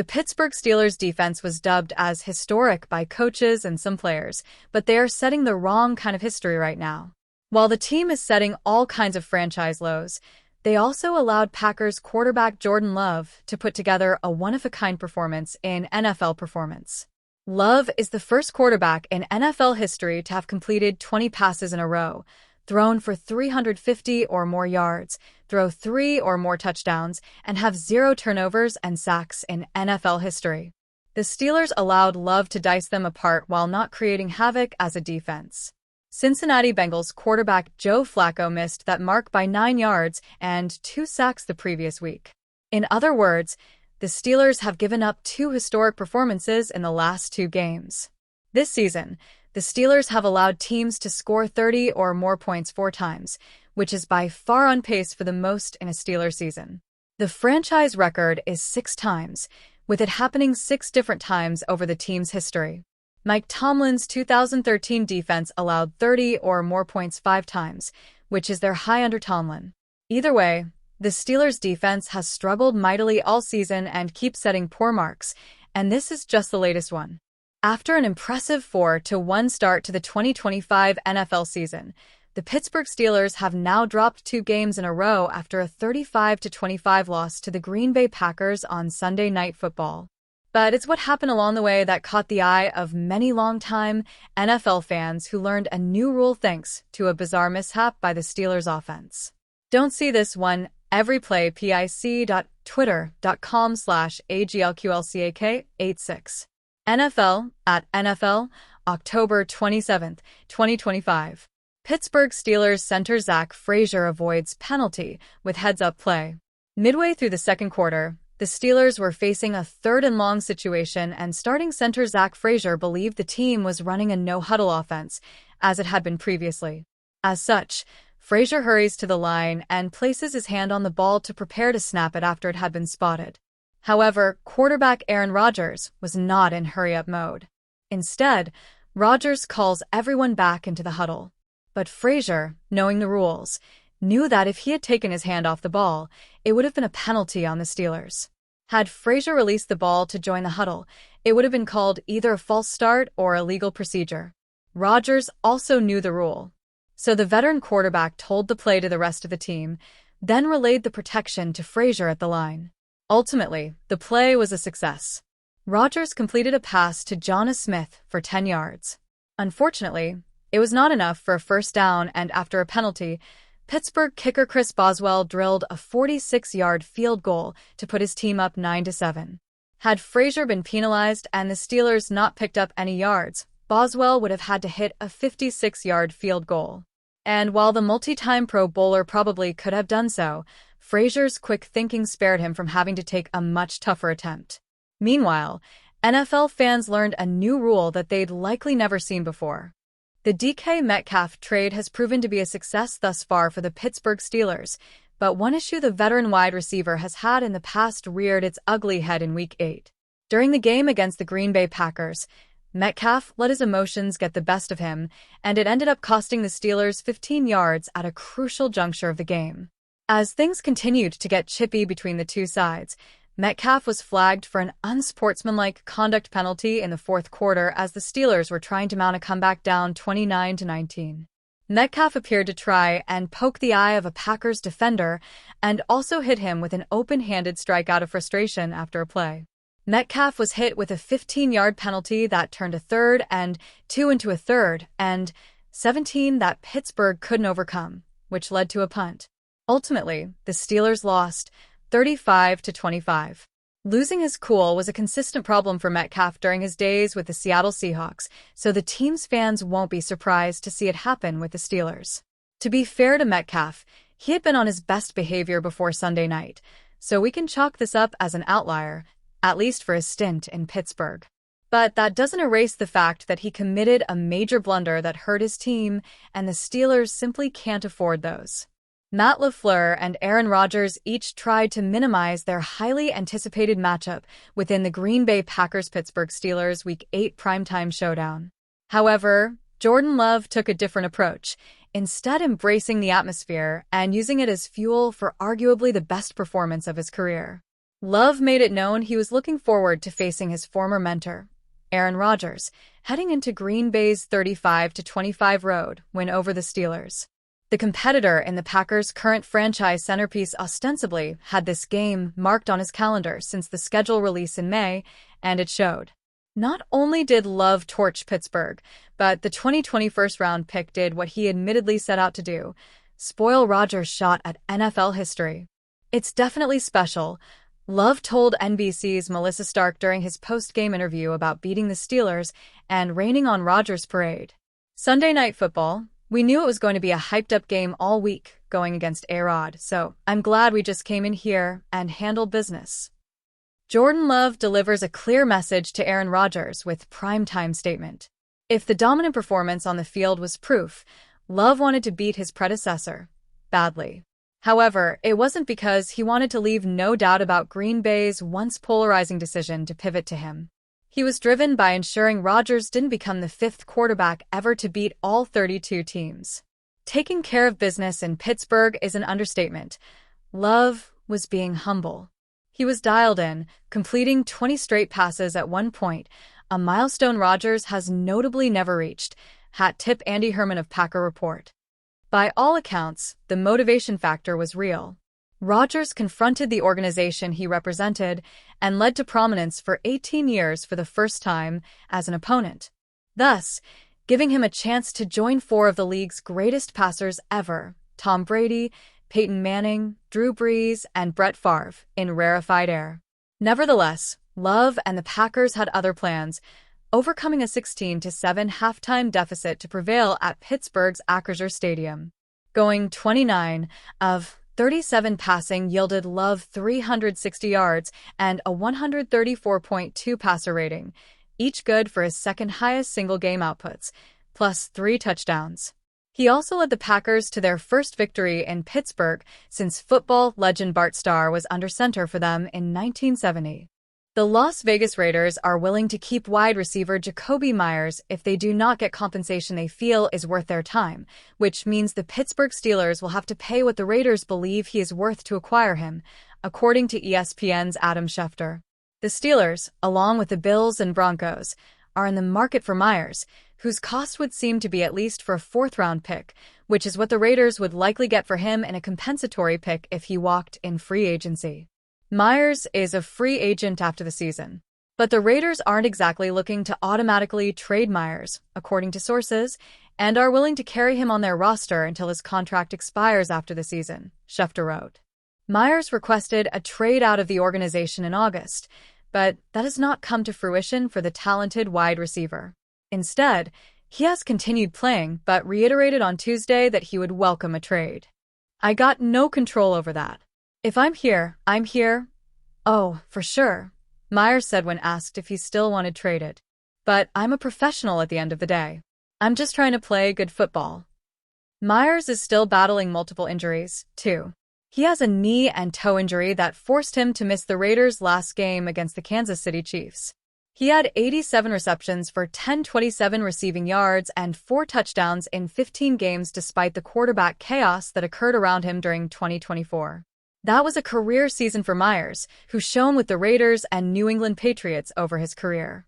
The Pittsburgh Steelers defense was dubbed as historic by coaches and some players, but they are setting the wrong kind of history right now. While the team is setting all kinds of franchise lows, they also allowed Packers quarterback Jordan Love to put together a one-of-a-kind performance in NFL performance. Love is the first quarterback in NFL history to have completed 20 passes in a row, thrown for 350 or more yards, throw 3 or more touchdowns, and have 0 turnovers and sacks in NFL history. The Steelers allowed Love to dice them apart while not creating havoc as a defense. Cincinnati Bengals quarterback Joe Flacco missed that mark by 9 yards and 2 sacks the previous week. In other words, the Steelers have given up 2 historic performances in the last 2 games. This season, the Steelers have allowed teams to score 30 or more points 4 times, which is by far on pace for the most in a Steelers season. The franchise record is 6 times, with it happening 6 different times over the team's history. Mike Tomlin's 2013 defense allowed 30 or more points 5 times, which is their high under Tomlin. Either way, the Steelers' defense has struggled mightily all season and keeps setting poor marks, and this is just the latest one. After an impressive 4-1 start to the 2025 NFL season, the Pittsburgh Steelers have now dropped 2 games in a row after a 35-25 loss to the Green Bay Packers on Sunday Night Football. But it's what happened along the way that caught the eye of many longtime NFL fans who learned a new rule thanks to a bizarre mishap by the Steelers offense. Don't see this one every play. pic.twitter.com/aglqlcak86. NFL, @NFL, October 27, 2025. Pittsburgh Steelers center Zach Frazier avoids penalty with heads-up play. Midway through the second quarter, the Steelers were facing a 3rd-and-long situation, and starting center Zach Frazier believed the team was running a no-huddle offense, as it had been previously. As such, Frazier hurries to the line and places his hand on the ball to prepare to snap it after it had been spotted. However, quarterback Aaron Rodgers was not in hurry-up mode. Instead, Rodgers calls everyone back into the huddle. But Frazier, knowing the rules, knew that if he had taken his hand off the ball, it would have been a penalty on the Steelers. Had Frazier released the ball to join the huddle, it would have been called either a false start or illegal procedure. Rodgers also knew the rule. So the veteran quarterback told the play to the rest of the team, then relayed the protection to Frazier at the line. Ultimately, the play was a success. Rodgers completed a pass to Jonas Smith for 10 yards. Unfortunately, it was not enough for a first down, and after a penalty, Pittsburgh kicker Chris Boswell drilled a 46-yard field goal to put his team up 9-7. Had Frazier been penalized and the Steelers not picked up any yards, Boswell would have had to hit a 56-yard field goal. And while the multi-time Pro Bowler probably could have done so, Frazier's quick thinking spared him from having to take a much tougher attempt. Meanwhile, NFL fans learned a new rule that they'd likely never seen before. The DK Metcalf trade has proven to be a success thus far for the Pittsburgh Steelers, but one issue the veteran wide receiver has had in the past reared its ugly head in Week 8. During the game against the Green Bay Packers, Metcalf let his emotions get the best of him, and it ended up costing the Steelers 15 yards at a crucial juncture of the game. As things continued to get chippy between the two sides, Metcalf was flagged for an unsportsmanlike conduct penalty in the 4th quarter as the Steelers were trying to mount a comeback down 29-19. Metcalf appeared to try and poke the eye of a Packers defender and also hit him with an open-handed strike out of frustration after a play. Metcalf was hit with a 15-yard penalty that turned a 3rd and 2 into a 3rd and 17 that Pittsburgh couldn't overcome, which led to a punt. Ultimately, the Steelers lost 35-25. Losing his cool was a consistent problem for Metcalf during his days with the Seattle Seahawks, so the team's fans won't be surprised to see it happen with the Steelers. To be fair to Metcalf, he had been on his best behavior before Sunday night, so we can chalk this up as an outlier, at least for his stint in Pittsburgh. But that doesn't erase the fact that he committed a major blunder that hurt his team, and the Steelers simply can't afford those. Matt LaFleur and Aaron Rodgers each tried to minimize their highly anticipated matchup within the Green Bay Packers-Pittsburgh Steelers Week 8 primetime showdown. However, Jordan Love took a different approach, instead embracing the atmosphere and using it as fuel for arguably the best performance of his career. Love made it known he was looking forward to facing his former mentor, Aaron Rodgers, heading into Green Bay's 35-25 road win over the Steelers. The competitor in the Packers' current franchise centerpiece ostensibly had this game marked on his calendar since the schedule release in May, and it showed. Not only did Love torch Pittsburgh, but the 2020 first-round pick did what he admittedly set out to do: spoil Rodgers' shot at NFL history. "It's definitely special," Love told NBC's Melissa Stark during his post-game interview about beating the Steelers and raining on Rodgers' parade. "Sunday Night Football, we knew it was going to be a hyped-up game all week going against A-Rod, so I'm glad we just came in here and handled business." Jordan Love delivers a clear message to Aaron Rodgers with primetime statement. If the dominant performance on the field was proof, Love wanted to beat his predecessor badly. However, it wasn't because he wanted to leave no doubt about Green Bay's once polarizing decision to pivot to him. He was driven by ensuring Rodgers didn't become the fifth quarterback ever to beat all 32 teams. Taking care of business in Pittsburgh is an understatement. Love was being humble. He was dialed in, completing 20 straight passes at one point, a milestone Rodgers has notably never reached, hat tip Andy Herman of Packer Report. By all accounts, the motivation factor was real. Rodgers confronted the organization he represented and led to prominence for 18 years for the first time as an opponent, thus giving him a chance to join four of the league's greatest passers ever: Tom Brady, Peyton Manning, Drew Brees, and Brett Favre, in rarefied air. Nevertheless, Love and the Packers had other plans, overcoming a 16-7 halftime deficit to prevail at Pittsburgh's Acrisure Stadium. Going 29 of 37 passing yielded Love 360 yards and a 134.2 passer rating, each good for his second-highest single-game outputs, plus 3 touchdowns. He also led the Packers to their first victory in Pittsburgh since football legend Bart Starr was under center for them in 1970. The Las Vegas Raiders are willing to keep wide receiver Jakobi Meyers if they do not get compensation they feel is worth their time, which means the Pittsburgh Steelers will have to pay what the Raiders believe he is worth to acquire him, according to ESPN's Adam Schefter. The Steelers, along with the Bills and Broncos, are in the market for Meyers, whose cost would seem to be at least for a fourth-round pick, which is what the Raiders would likely get for him in a compensatory pick if he walked in free agency. Meyers is a free agent after the season, but the Raiders aren't exactly looking to automatically trade Meyers, according to sources, and are willing to carry him on their roster until his contract expires after the season, Schefter wrote. Meyers requested a trade out of the organization in August, but that has not come to fruition for the talented wide receiver. Instead, he has continued playing but reiterated on Tuesday that he would welcome a trade. "I got no control over that. If I'm here, I'm here. Oh, for sure," Meyers said when asked if he still wanted traded. "But I'm a professional at the end of the day. I'm just trying to play good football." Meyers is still battling multiple injuries, too. He has a knee and toe injury that forced him to miss the Raiders' last game against the Kansas City Chiefs. He had 87 receptions for 1,027 receiving yards and 4 touchdowns in 15 games despite the quarterback chaos that occurred around him during 2024. That was a career season for Meyers, who shone with the Raiders and New England Patriots over his career.